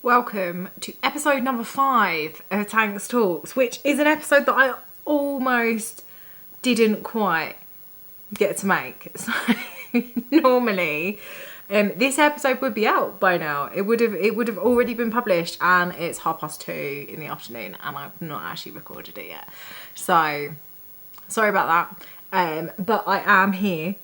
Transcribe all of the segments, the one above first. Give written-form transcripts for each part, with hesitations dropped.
Welcome to episode number 5 of Tanks Talks, which is an episode that I almost didn't quite get to make. So normally this episode would be out by now. It would have already been published, and it's 2:30 in the afternoon and I've not actually recorded it yet. So sorry about that. But I am here.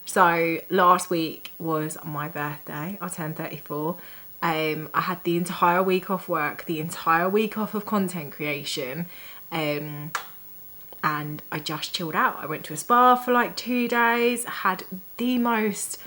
So last week was my birthday. I turned 34. I had the entire week off work, the entire week off of content creation, and I just chilled out. I went to a spa for like 2 days, had the most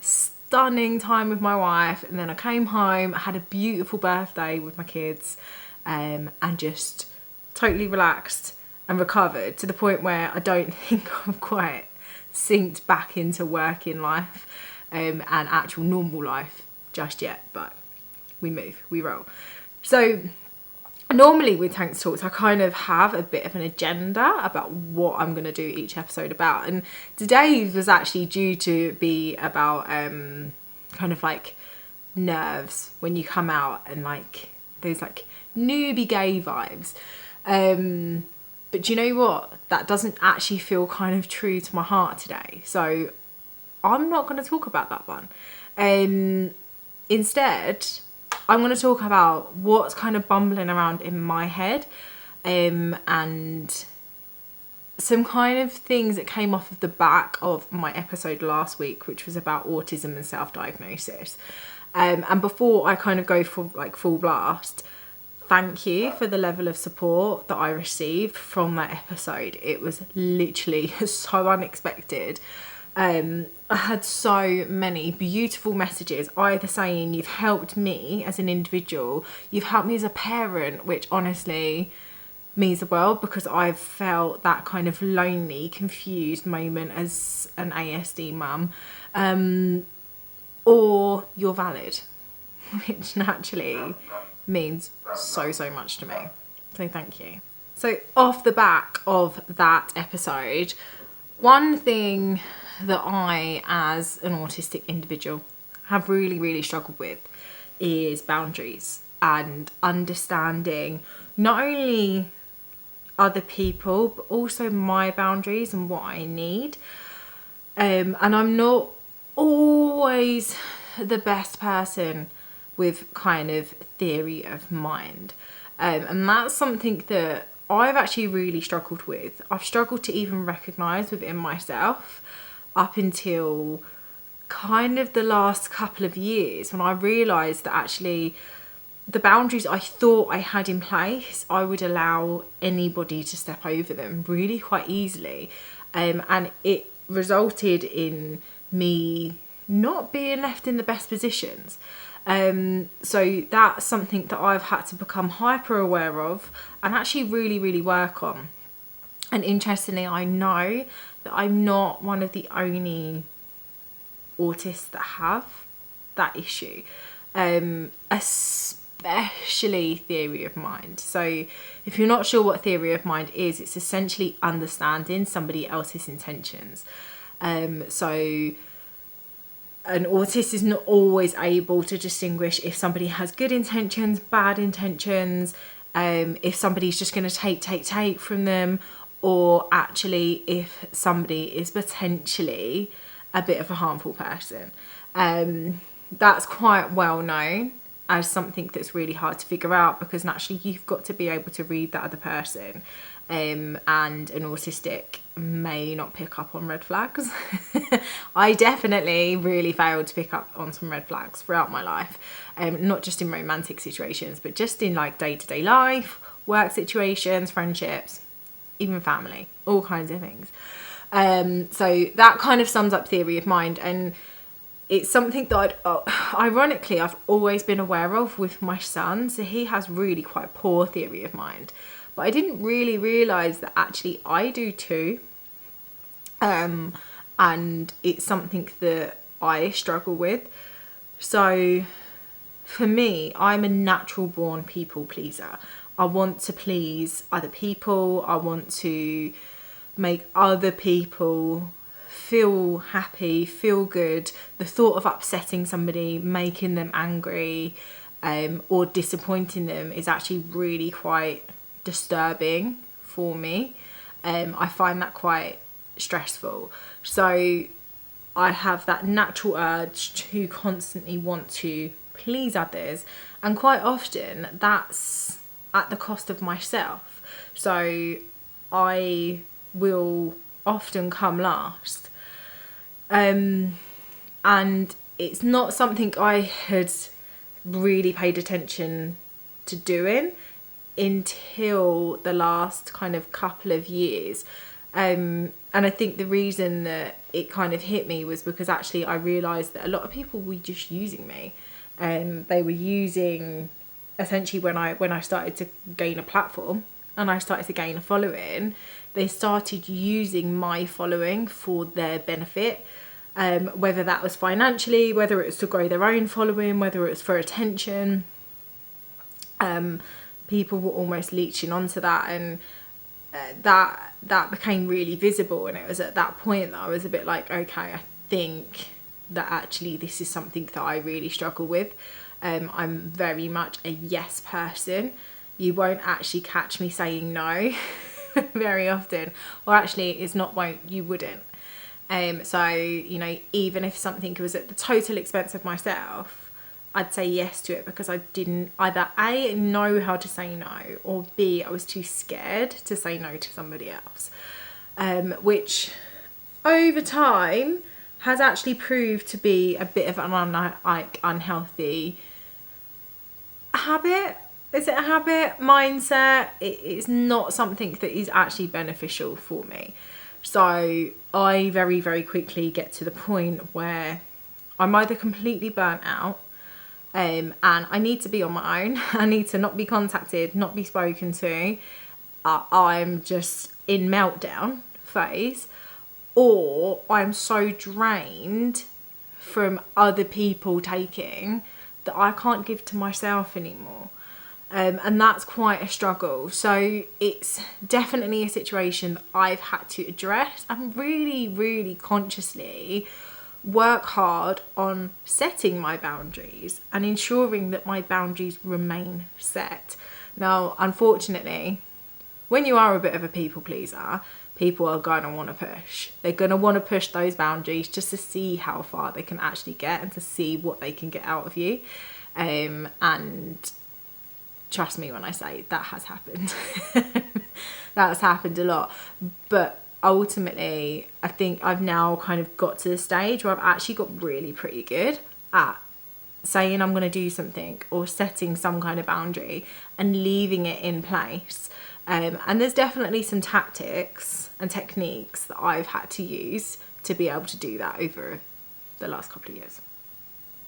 stunning time with my wife, and then I came home, had a beautiful birthday with my kids, and just totally relaxed and recovered to the point where I don't think I've quite synced back into working life and actual normal life just yet, but we move, we roll. So normally with Tanks Talks I kind of have a bit of an agenda about what I'm going to do each episode about, and today's was actually due to be about kind of like nerves when you come out and like those like newbie gay vibes. But do you know what? That doesn't actually feel kind of true to my heart today. So I'm not going to talk about that one. Instead, I'm going to talk about what's kind of bumbling around in my head, and some kind of things that came off of the back of my episode last week, which was about autism and self-diagnosis. And before I kind of go for like full blast, thank you for the level of support that I received from that episode. It was literally so unexpected. I had so many beautiful messages, either saying you've helped me as an individual, you've helped me as a parent, which honestly means the world because I've felt that kind of lonely, confused moment as an ASD mum, or you're valid, which naturally means so much to me. So thank you. So off the back of that episode, one thing that I, as an autistic individual, have really struggled with is boundaries and understanding not only other people but also my boundaries and what I need. And I'm not always the best person with kind of theory of mind, and that's something that I've actually really struggled with. I've struggled to even recognise within myself up until kind of the last couple of years when I realised that actually the boundaries I thought I had in place, I would allow anybody to step over them really quite easily, and it resulted in me not being left in the best positions. So that's something that I've had to become hyper aware of and actually really work on. And interestingly, I know that I'm not one of the only autists that have that issue, especially theory of mind. So if you're not sure what theory of mind is, it's essentially understanding somebody else's intentions. So an autist is not always able to distinguish if somebody has good intentions, bad intentions, if somebody's just going to take from them, or actually if somebody is potentially a bit of a harmful person. That's quite well known as something that's really hard to figure out because naturally you've got to be able to read that other person, and an autistic may not pick up on red flags. I definitely really failed to pick up on some red flags throughout my life, not just in romantic situations but just in like day-to-day life, work situations, friendships, even family, all kinds of things. So that kind of sums up theory of mind, and it's something that ironically I've always been aware of with my son. So he has really quite poor theory of mind, but I didn't really realise that actually I do too. And it's something that I struggle with. So for me, I'm a natural born people pleaser. I want to please other people. I want to make other people feel happy, feel good. The thought of upsetting somebody, making them angry, or disappointing them is actually really quite disturbing for me. I find that quite stressful. So I have that natural urge to constantly want to please others, and quite often that's at the cost of myself. So I will often come last. And it's not something I had really paid attention to doing until the last kind of couple of years. And I think the reason that it kind of hit me was because actually I realised that a lot of people were just using me. They were using, essentially when I started to gain a platform and I started to gain a following, they started using my following for their benefit. Whether that was financially, whether it was to grow their own following, whether it was for attention. People were almost leeching onto that, and that became really visible. And it was at that point that I was a bit like, okay, I think that actually this is something that I really struggle with. I'm very much a yes person. You won't actually catch me saying no very often, or actually it's not won't, you wouldn't. So, you know, even if something was at the total expense of myself, I'd say yes to it because I didn't either A, know how to say no, or B, I was too scared to say no to somebody else. Which over time has actually proved to be a bit of an unhealthy habit. Is it a habit? Mindset? It's not something that is actually beneficial for me. So I very, very quickly get to the point where I'm either completely burnt out, and I need to be on my own. I need to not be contacted, not be spoken to. I'm just in meltdown phase, or I'm so drained from other people taking that I can't give to myself anymore. And that's quite a struggle. So it's definitely a situation that I've had to address and really, really consciously work hard on setting my boundaries and ensuring that my boundaries remain set. Now, unfortunately, when you are a bit of a people pleaser, people are going to want to push. They're going to want to push those boundaries just to see how far they can actually get and to see what they can get out of you. And trust me when I say that has happened. That has happened a lot. But ultimately, I think I've now kind of got to the stage where I've actually got really pretty good at saying I'm going to do something or setting some kind of boundary and leaving it in place. And there's definitely some tactics and techniques that I've had to use to be able to do that over the last couple of years.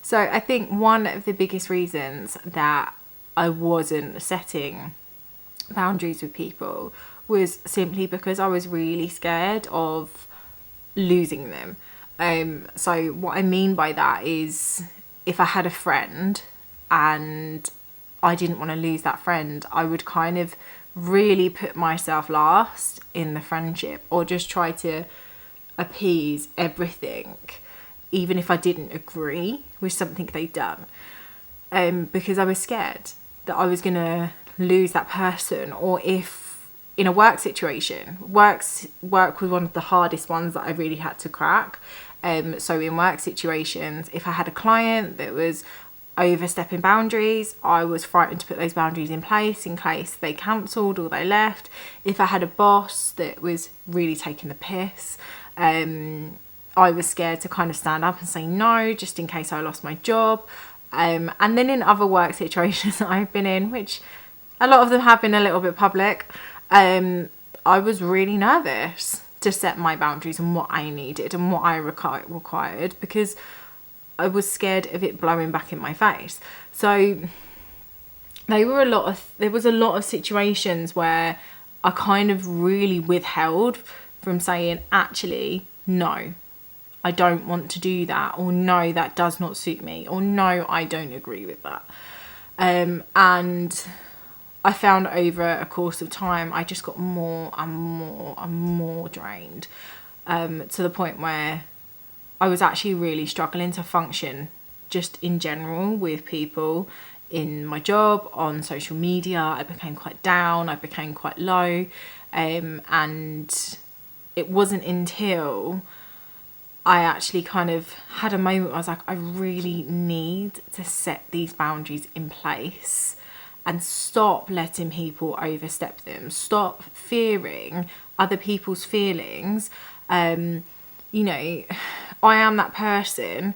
So I think one of the biggest reasons that I wasn't setting boundaries with people was simply because I was really scared of losing them. So what I mean by that is if I had a friend and I didn't want to lose that friend, I would kind of really put myself last in the friendship or just try to appease everything, even if I didn't agree with something they'd done, because I was scared that I was going to lose that person. Or if in a work situation, work was one of the hardest ones that I really had to crack. So in work situations, if I had a client that was overstepping boundaries, I was frightened to put those boundaries in place in case they cancelled or they left. If I had a boss that was really taking the piss, I was scared to kind of stand up and say no, just in case I lost my job. And then in other work situations that I've been in, which a lot of them have been a little bit public, I was really nervous to set my boundaries and what I needed and what I required, because I was scared of it blowing back in my face. So there was a lot of situations where I kind of really withheld from saying, actually, no, I don't want to do that, or no, that does not suit me, or no, I don't agree with that. And I found over a course of time, I just got more and more and more drained, to the point where I was actually really struggling to function just in general with people in my job, on social media. I became quite down, I became quite low, and it wasn't until I actually kind of had a moment where I was like, I really need to set these boundaries in place and stop letting people overstep them, stop fearing other people's feelings. You know, I am that person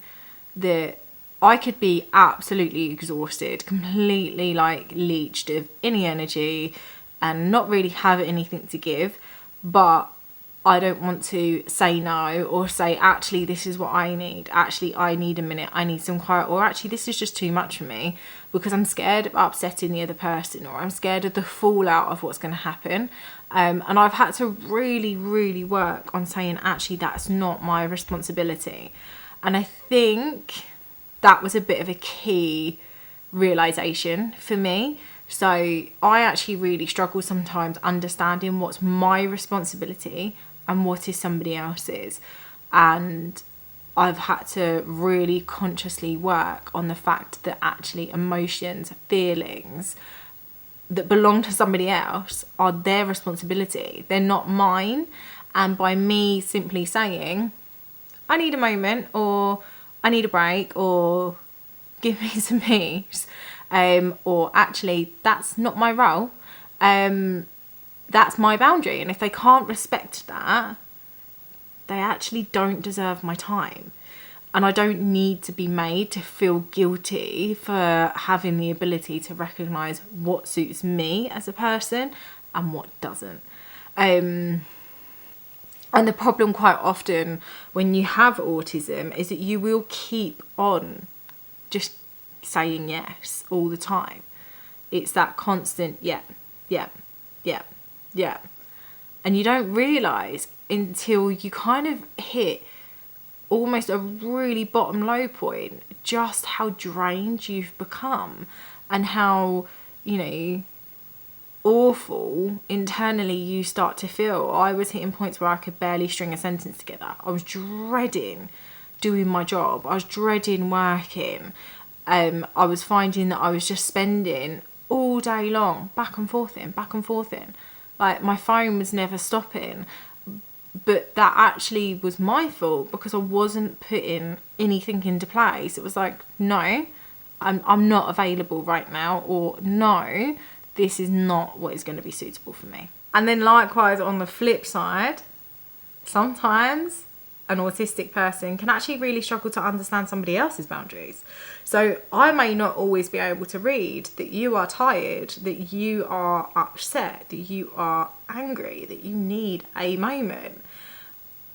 that I could be absolutely exhausted, completely like leached of any energy and not really have anything to give, but I don't want to say no or say, actually, this is what I need. Actually, I need a minute. I need some quiet. Or actually, this is just too much for me, because I'm scared of upsetting the other person, or I'm scared of the fallout of what's going to happen. And I've had to really, really work on saying, actually, that's not my responsibility. And I think that was a bit of a key realization for me. So I actually really struggle sometimes understanding what's my responsibility and what is somebody else's. And I've had to really consciously work on the fact that actually emotions, feelings that belong to somebody else are their responsibility. They're not mine. And by me simply saying, I need a moment, or I need a break, or give me some peace, or actually that's not my role, that's my boundary, and if they can't respect that, they actually don't deserve my time. And I don't need to be made to feel guilty for having the ability to recognise what suits me as a person and what doesn't. And the problem quite often when you have autism is that you will keep on just saying yes all the time. It's that constant yeah. And you don't realise until you kind of hit almost a really bottom low point just how drained you've become and how, you know, awful internally you start to feel. I was hitting points where I could barely string a sentence together. I was dreading doing my job. I was dreading working. I was finding that I was just spending all day long back and forth in. Like, my phone was never stopping. But that actually was my fault because I wasn't putting anything into place. It was like, no, I'm not available right now, or no, this is not what is going to be suitable for me. And then likewise, on the flip side, sometimes an autistic person can actually really struggle to understand somebody else's boundaries. So I may not always be able to read that you are tired, that you are upset, that you are angry, that you need a moment.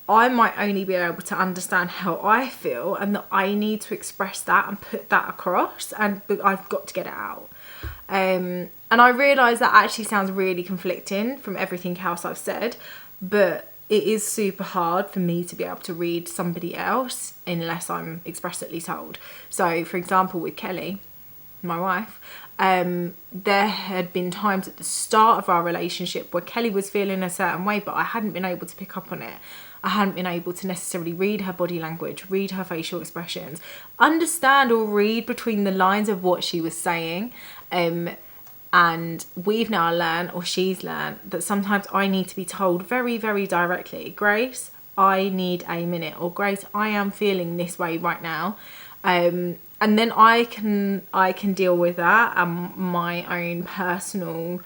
I might only be able to understand how I feel, and that I need to express that and put that across, and I've got to get it out. And I realise that actually sounds really conflicting from everything else I've said, but it is super hard for me to be able to read somebody else unless I'm expressly told. So, for example, with Kelly, my wife, there had been times at the start of our relationship where Kelly was feeling a certain way, but I hadn't been able to pick up on it. I hadn't been able to necessarily read her body language, read her facial expressions, understand or read between the lines of what she was saying. And we've now learned, or she's learned, that sometimes I need to be told very, very directly, Grace, I need a minute, or Grace, I am feeling this way right now. And then I can deal with that, and my own personal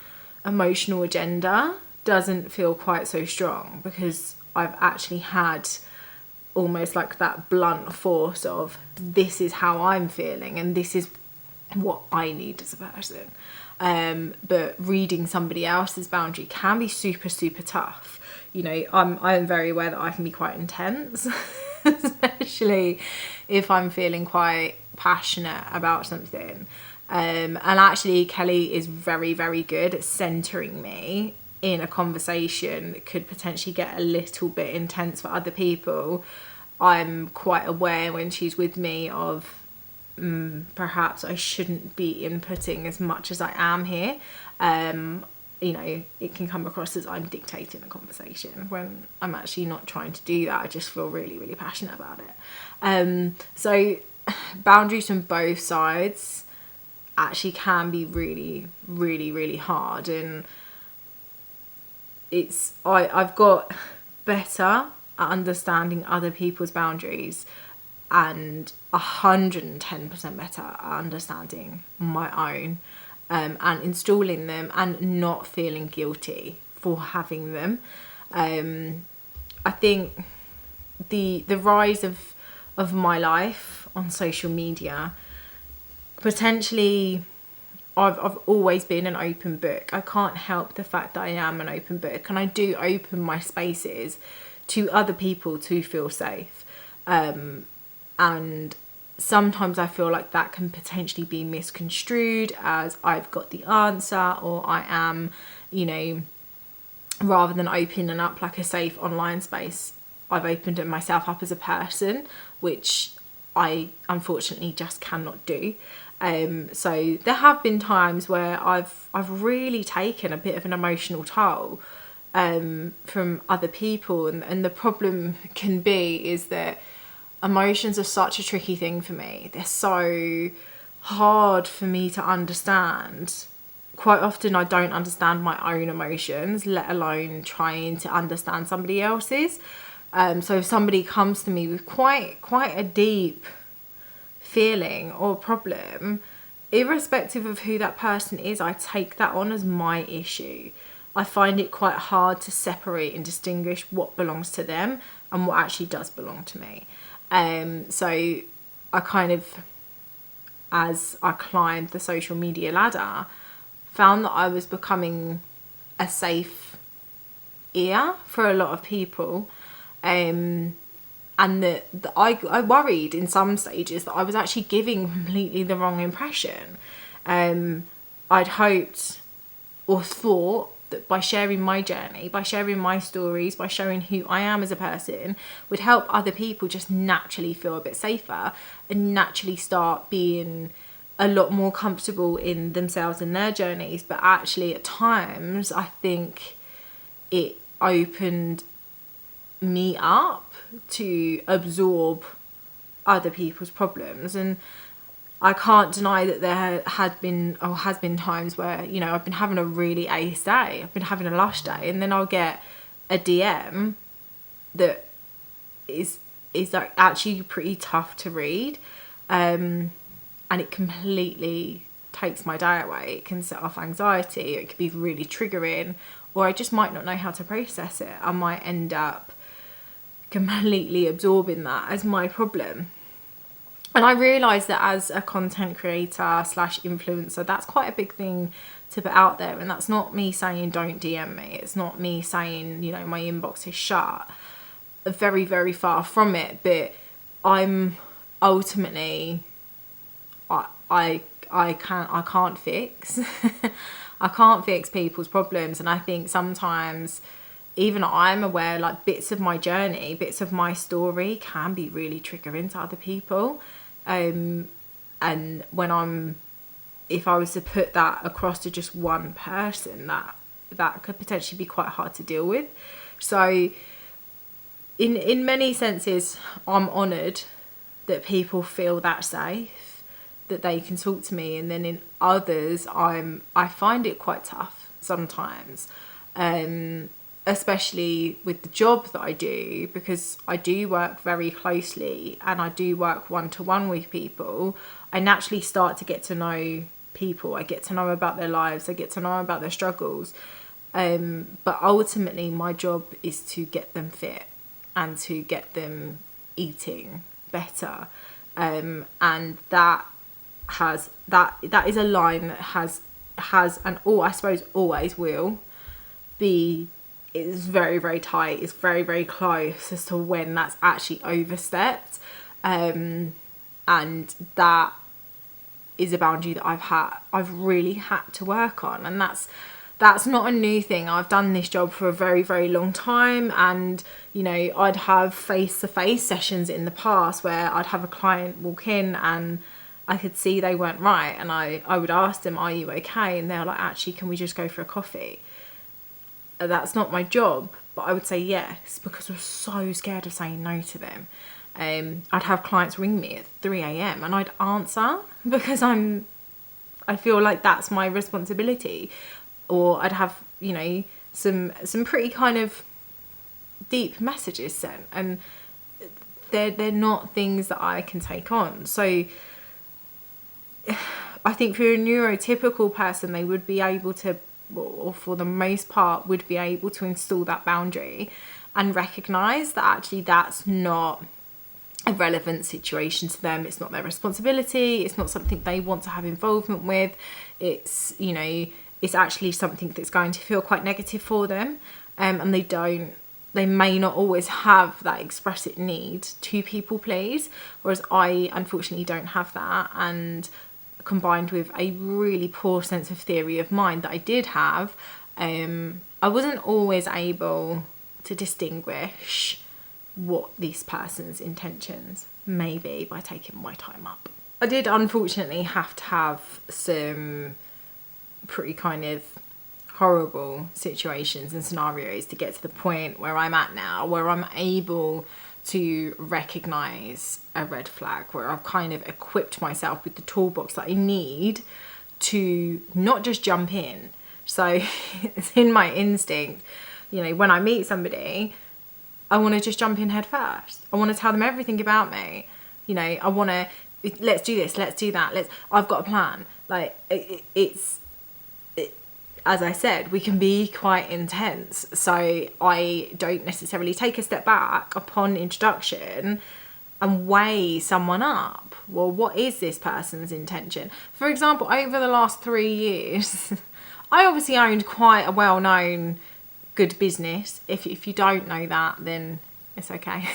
emotional agenda doesn't feel quite so strong because I've actually had almost like that blunt force of, this is how I'm feeling and this is what I need as a person. But reading somebody else's boundary can be super, super tough. You know, I'm very aware that I can be quite intense, especially if I'm feeling quite passionate about something. And actually Kelly is very, very good at centering me in a conversation that could potentially get a little bit intense for other people. I'm quite aware when she's with me of perhaps I shouldn't be inputting as much as I am here. You know, it can come across as I'm dictating a conversation when I'm actually not trying to do that. I just feel really, really passionate about it. So boundaries from both sides actually can be really, really, really hard. And I've got better at understanding other people's boundaries, and 110% better at understanding my own, and installing them and not feeling guilty for having them. I think the rise of my life on social media, potentially I've always been an open book. I can't help the fact that I am an open book, and I do open my spaces to other people to feel safe. And sometimes I feel like that can potentially be misconstrued as I've got the answer, or I am, rather than opening up like a safe online space, I've opened myself up as a person, which I unfortunately just cannot do. So there have been times where I've really taken a bit of an emotional toll from other people, and the problem can be is that emotions are such a tricky thing for me. They're so hard for me to understand. Quite often I don't understand my own emotions, let alone trying to understand somebody else's. So if somebody comes to me with quite a deep feeling or problem, irrespective of who that person is, I take that on as my issue. I find it quite hard to separate and distinguish what belongs to them and what actually does belong to me. So I kind of, as I climbed the social media ladder, found that I was becoming a safe ear for a lot of people. And that I worried in some stages that I was actually giving completely the wrong impression. I'd hoped or thought that by sharing my journey, by sharing my stories, by showing who I am as a person, would help other people just naturally feel a bit safer and naturally start being a lot more comfortable in themselves and their journeys. But actually at times I think it opened me up to absorb other people's problems. And I can't deny that there has been times where, I've been having a really ace day, I've been having a lush day, and then I'll get a DM that is like actually pretty tough to read, and it completely takes my day away. It can set off anxiety, it could be really triggering, or I just might not know how to process it. I might end up completely absorbing that as my problem. And I realise that as a content creator / influencer, that's quite a big thing to put out there. And that's not me saying don't DM me. It's not me saying, my inbox is shut. Very, very far from it. But I'm ultimately, I can't fix. I can't fix people's problems. And I think sometimes even I'm aware, like, bits of my journey, bits of my story can be really triggering to other people. And if I was to put that across to just one person, that could potentially be quite hard to deal with. So in many senses, I'm honoured that people feel that safe, that they can talk to me. And then in others, I find it quite tough sometimes. Especially with the job that I do, because I do work very closely and I do work one-to-one with people. I naturally start to get to know people. I get to know about their lives. I get to know about their struggles. But ultimately my job is to get them fit and to get them eating better. And that is a line that has and I suppose always will be, it's very, very tight. It's very, very close as to when that's actually overstepped. And that is a boundary that I've really had to work on. And that's not a new thing. I've done this job for a very, very long time. And, I'd have face-to-face sessions in the past where I'd have a client walk in and I could see they weren't right. And I would ask them, are you okay? And they're like, actually, can we just go for a coffee? That's not my job, but I would say yes, because I was so scared of saying no to them. I'd have clients ring me at 3 a.m. and I'd answer because I'm I feel like that's my responsibility. Or I'd have, you know, some pretty kind of deep messages sent, and they're not things that I can take on. So I think for a neurotypical person, they would be able to, or for the most part, would be able to install that boundary and recognise that actually that's not a relevant situation to them. It's not their responsibility. It's not something they want to have involvement with. It's, you know, it's actually something that's going to feel quite negative for them. And they may not always have that explicit need to people please, whereas I unfortunately don't have that. And combined with a really poor sense of theory of mind that I did have, I wasn't always able to distinguish what this person's intentions may be by taking my time up. I did unfortunately have to have some pretty kind of horrible situations and scenarios to get to the point where I'm at now, where I'm able to recognise a red flag, where I've kind of equipped myself with the toolbox that I need to not just jump in. So it's in my instinct, you know, when I meet somebody, I want to just jump in head first. I want to tell them everything about me. You know, I want to, let's do this, let's do that, I've got a plan. Like, as I said, we can be quite intense. So I don't necessarily take a step back upon introduction and weigh someone up. Well, what is this person's intention? For example, over the last 3 years, I obviously owned quite a well-known good business. If you don't know that, then it's okay.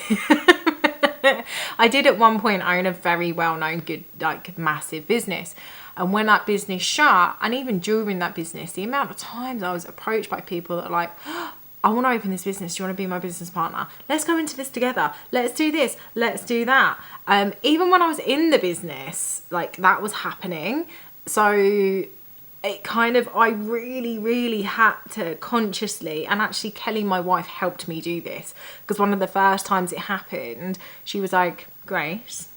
I did at one point own a very well-known good, like, massive business. And when that business shut, and even during that business, the amount of times I was approached by people that are like, oh, I want to open this business. Do you want to be my business partner? Let's go into this together. Let's do this. Let's do that. Even when I was in the business, like, that was happening. So it kind of, I really, really had to consciously, and actually Kelly, my wife, helped me do this, because one of the first times it happened, she was like, Grace,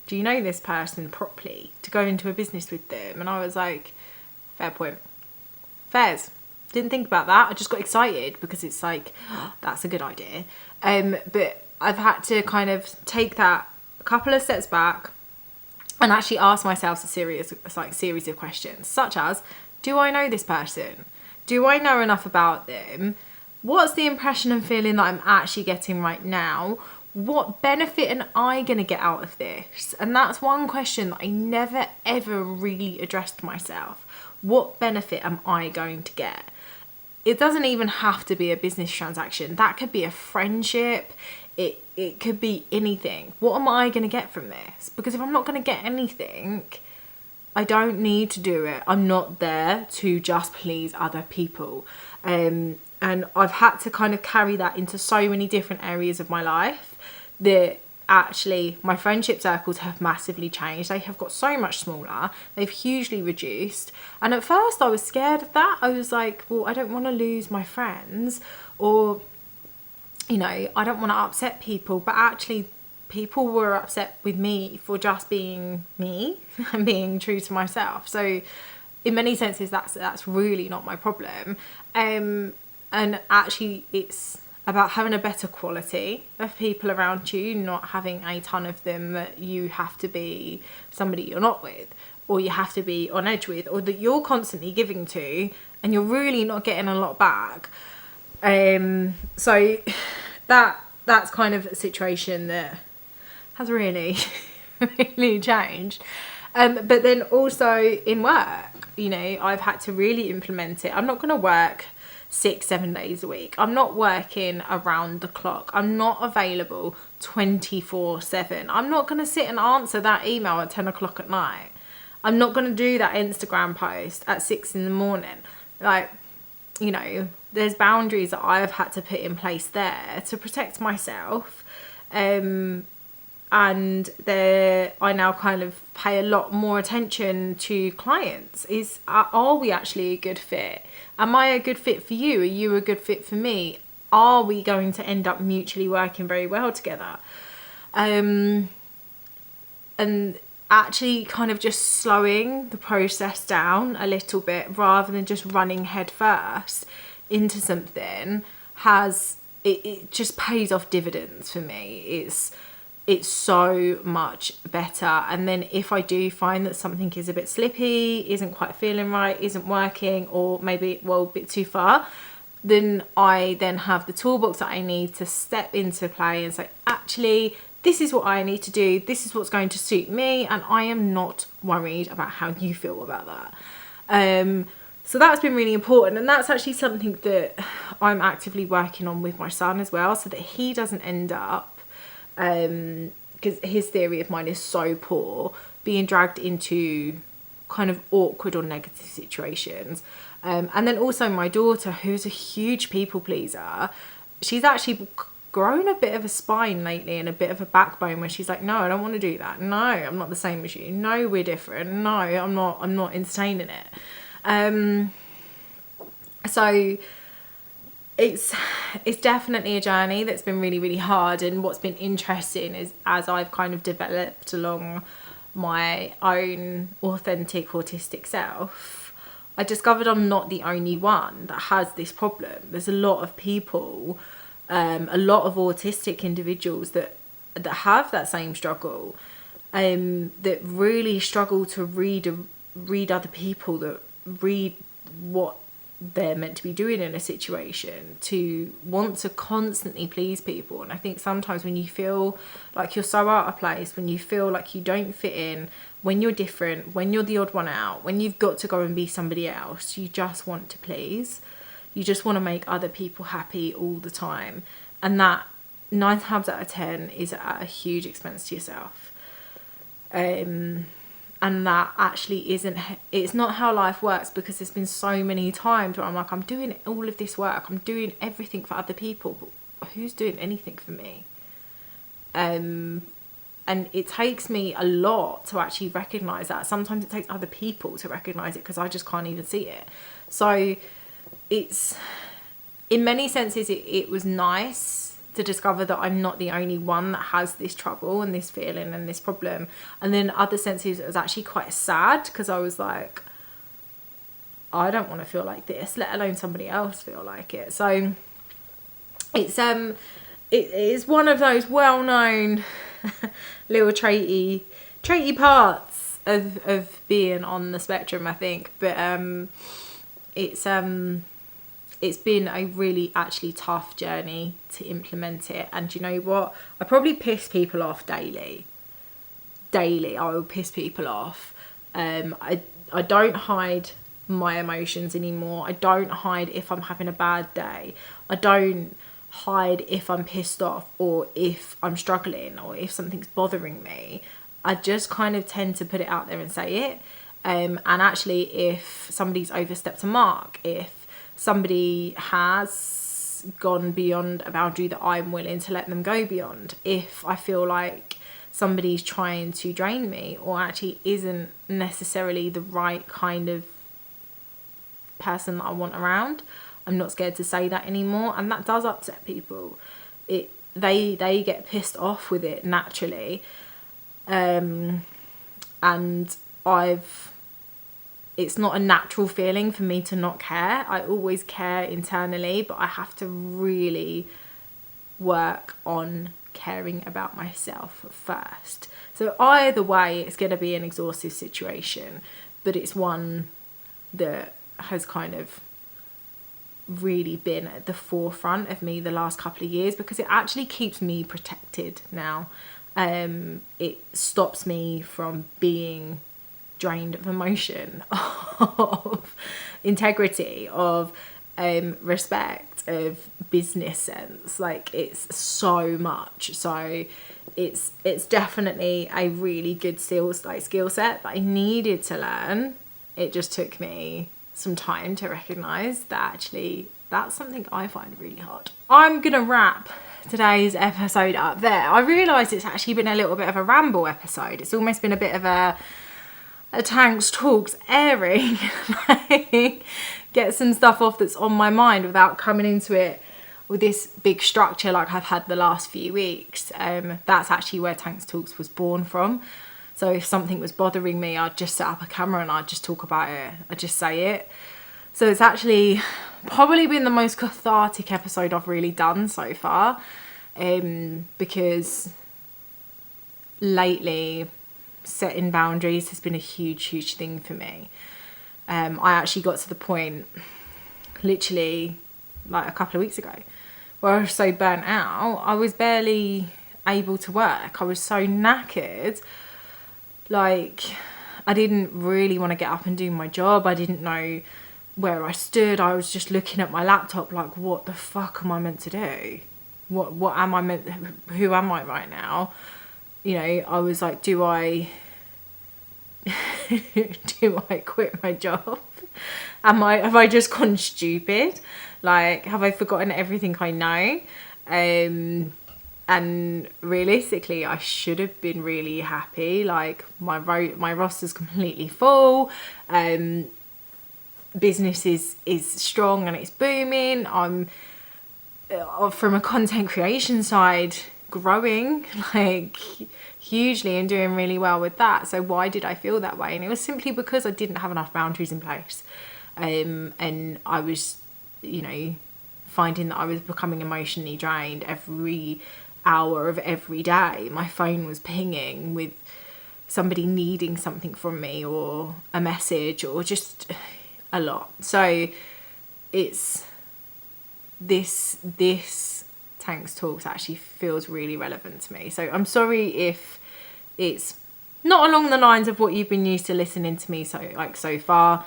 do you know this person properly to go into a business with them? And I was like, fair point. Fairs. Didn't think about that. I just got excited because it's like, oh, that's a good idea. But I've had to kind of take that a couple of steps back and actually ask myself a series of questions, such as, do I know this person? Do I know enough about them? What's the impression and feeling that I'm actually getting right now? What benefit am I going to get out of this? And that's one question that I never ever really addressed myself. What benefit am I going to get? It doesn't even have to be a business transaction. That could be a friendship. It could be anything. What am I going to get from this? Because if I'm not going to get anything, I don't need to do it. I'm not there to just please other people. And I've had to kind of carry that into so many different areas of my life that actually my friendship circles have massively changed. They have got so much smaller. They've hugely reduced. And at first I was scared of that. I was like, well, I don't want to lose my friends, or, you know, I don't want to upset people. But actually people were upset with me for just being me and being true to myself. So in many senses, that's really not my problem. And actually it's about having a better quality of people around you, not having a ton of them that you have to be somebody you're not with, or you have to be on edge with, or that you're constantly giving to and you're really not getting a lot back. So that's kind of a situation that has really really changed. But then also in work, you know, I've had to really implement it. I'm not going to work 6-7 days a week. I'm not working around the clock. I'm not available 24/7. I'm not going to sit and answer that email at 10 o'clock at night. I'm not going to do that Instagram post at 6 in the morning. Like, you know, there's boundaries that I've had to put in place there to protect myself. And I now kind of pay a lot more attention to clients. Are we actually a good fit? Am I a good fit for you? Are you a good fit for me? Are we going to end up mutually working very well together? And actually kind of just slowing the process down a little bit rather than just running head first into something it just pays off dividends for me. It's so much better. And then if I do find that something is a bit slippy, isn't quite feeling right, isn't working, or maybe, well, a bit too far, then I then have the toolbox that I need to step into play and say, actually, this is what I need to do. This is what's going to suit me. And I am not worried about how you feel about that. So that's been really important. And that's actually something that I'm actively working on with my son as well, so that he doesn't end up, because his theory of mine is so poor, being dragged into kind of awkward or negative situations. And then also my daughter, who's a huge people pleaser, she's actually grown a bit of a spine lately and a bit of a backbone where she's like, no, I don't want to do that. No, I'm not the same as you. No, we're different. No, I'm not entertaining it. So it's definitely a journey that's been really, really hard. And what's been interesting is, as I've kind of developed along my own authentic autistic self, I discovered I'm not the only one that has this problem. There's a lot of people, a lot of autistic individuals that have that same struggle, that really struggle to read other people, that read what they're meant to be doing in a situation, to want to constantly please people. And I think sometimes when you feel like you're so out of place, when you feel like you don't fit in, when you're different, when you're the odd one out, when you've got to go and be somebody else, you just want to please. You just want to make other people happy all the time. And that 9 times out of 10 is at a huge expense to yourself. And that actually it's not how life works, because there's been so many times where I'm like, I'm doing all of this work, I'm doing everything for other people, but who's doing anything for me? And it takes me a lot to actually recognise that. Sometimes it takes other people to recognise it, because I just can't even see it. So it's, in many senses, it was nice to discover that I'm not the only one that has this trouble and this feeling and this problem. And then other senses, it was actually quite sad, because I was like, I don't want to feel like this, let alone somebody else feel like it. So it's it is one of those well-known little traity parts of being on the spectrum, I think. But it's been a really actually tough journey to implement it. And you know what? I probably piss people off daily. I will piss people off. I don't hide my emotions anymore. I don't hide if I'm having a bad day. I don't hide if I'm pissed off, or if I'm struggling, or if something's bothering me. I just kind of tend to put it out there and say it. And actually, if somebody's overstepped a mark, if somebody has gone beyond a boundary that I'm willing to let them go beyond, if I feel like somebody's trying to drain me, or actually isn't necessarily the right kind of person that I want around, I'm not scared to say that anymore. And that does upset people. They get pissed off with it naturally. And it's not a natural feeling for me to not care. I always care internally, but I have to really work on caring about myself first. So either way, it's going to be an exhaustive situation, but it's one that has kind of really been at the forefront of me the last couple of years, because it actually keeps me protected now. It stops me from being drained of emotion, of integrity, of respect, of business sense. Like, it's so much. So it's definitely a really good skill set that I needed to learn. It just took me some time to recognise that actually that's something I find really hard. I'm gonna wrap today's episode up there. I realise it's actually been a little bit of a ramble episode. It's almost been a bit of a Tanks Talks airing. Like, get some stuff off that's on my mind without coming into it with this big structure like I've had the last few weeks. That's actually where Tanks Talks was born from. So if something was bothering me, I'd just set up a camera and I'd just talk about it. I'd just say it. So it's actually probably been the most cathartic episode I've really done so far, because lately setting boundaries has been a huge thing for me. I actually got to the point literally like a couple of weeks ago where I was so burnt out, I was barely able to work. I was so knackered. Like, I didn't really want to get up and do my job. I didn't know where I stood. I was just looking at my laptop like, what the fuck am I meant to do? What am I meant, who am I right now? You know, I was like, do I quit my job? Have I just gone stupid? Like, have I forgotten everything I know? And realistically, I should have been really happy. Like, my roster's completely full. Business is strong and it's booming. I'm from a content creation side growing like hugely and doing really well with that. So why did I feel that way? And it was simply because I didn't have enough boundaries in place, and I was, you know, finding that I was becoming emotionally drained every hour of every day. My phone was pinging with somebody needing something from me or a message or just a lot. So it's this Tanks Talks actually feels really relevant to me. So I'm sorry if it's not along the lines of what you've been used to listening to me so far.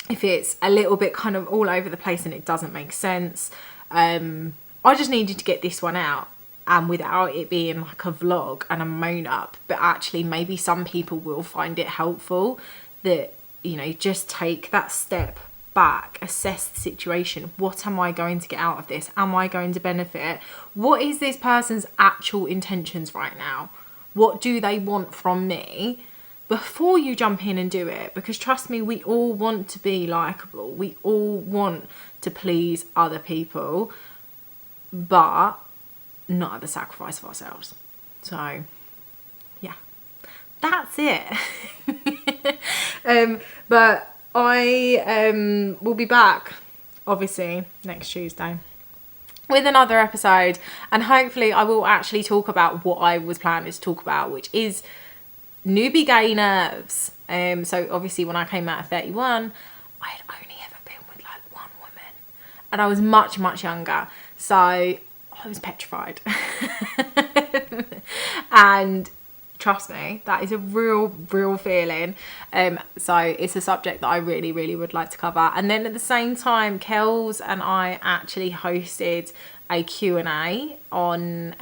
If it's a little bit kind of all over the place and it doesn't make sense, I just needed to get this one out, and without it being like a vlog and a moan up, but actually maybe some people will find it helpful, that, you know, just take that step back, assess the situation. What am I going to get out of this? Am I going to benefit? What is this person's actual intentions right now? What do they want from me? Before you jump in and do it, because trust me, we all want to be likable. We all want to please other people, but not at the sacrifice of ourselves. So yeah, that's it. But I will be back obviously next Tuesday with another episode, and hopefully I will actually talk about what I was planning to talk about, which is newbie gay nerves. So obviously when I came out at 31, I had only ever been with like one woman, and I was much younger, so I was petrified. And trust me, that is a real feeling. So it's a subject that I really would like to cover. And then at the same time, Kels and I actually hosted a Q&A on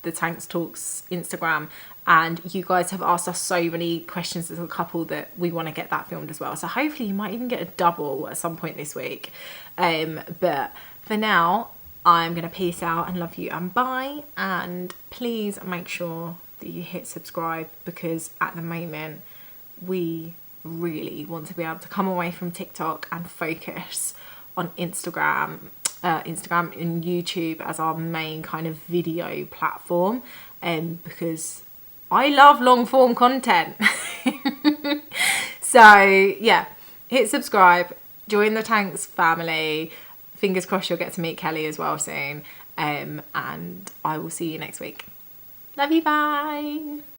the Tanks Talks Instagram, and you guys have asked us so many questions as a couple that we want to get that filmed as well. So hopefully you might even get a double at some point this week. But for now, I'm going to peace out and love you and bye. And please make sure that you hit subscribe, because at the moment we really want to be able to come away from TikTok and focus on Instagram and YouTube as our main kind of video platform, because I love long form content. So yeah, hit subscribe, join the Tanks family. Fingers crossed you'll get to meet Kelly as well soon, and I will see you next week. Love you, bye.